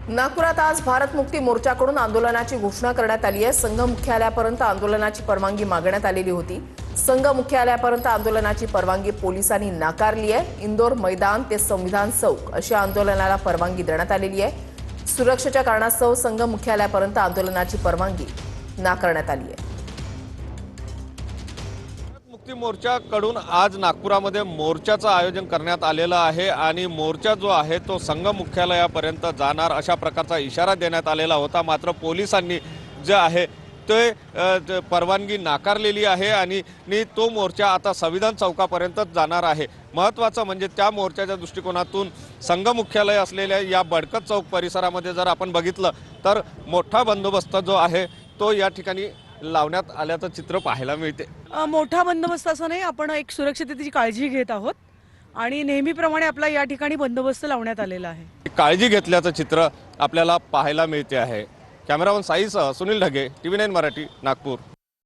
नागपुरात आज भारत मुक्ती मोर्चाकडून आंदोलनाची घोषणा करण्यात आली आहे। संघ मुख्यालयापर्यंत आंदोलनाची परवानगी मागण्यात आलेली होती। संघ मुख्यालयापर्यंत आंदोलनाची परवानगी पोलिसांनी नाकारली आहे। इंदोर मैदान ते संविधान चौक अशा आंदोलनाला परवानगी देण्यात आलेली आहे। सुरक्षेच्या कारणास्तव संघ मुख्यालयापर्यंत आंदोलनाची परवानगी नाकारण्यात आली आहे। मुक्ती मोर्चाकडून आज नागपुरामध्ये मोर्चाचं आयोजन करण्यात आलेलं आहे आणि मोर्चा जो आहे तो संघ मुख्यालयापर्यंत जाणार अशा प्रकारचा इशारा देण्यात आलेला होता। मात्र पोलिसांनी जे आहे ते परवानगी नाकारलेली आहे आणि तो मोर्चा आता संविधान चौकापर्यंतच जाणार आहे। महत्त्वाचं म्हणजे त्या मोर्चाच्या दृष्टिकोनातून संघ मुख्यालय असलेल्या या बडकत चौक परिसरामध्ये जर आपण बघितलं तर मोठा बंदोबस्त जो आहे तो या ठिकाणी लावण्यात आल्याचं चित्र पाहायला मिळते। मोठा बंदोबस्त असं नाही, आपण एक सुरक्षिततेची काळजी घेत आहोत आणि नेहमीप्रमाणे आपला या ठिकाणी बंदोबस्त लावण्यात आलेला आहे। काळजी घेतल्याचं चित्र आपल्याला पाहायला मिळते आहे। कॅमेरामन साईसह सुनील ढगे, TV9 मराठी, नागपूर।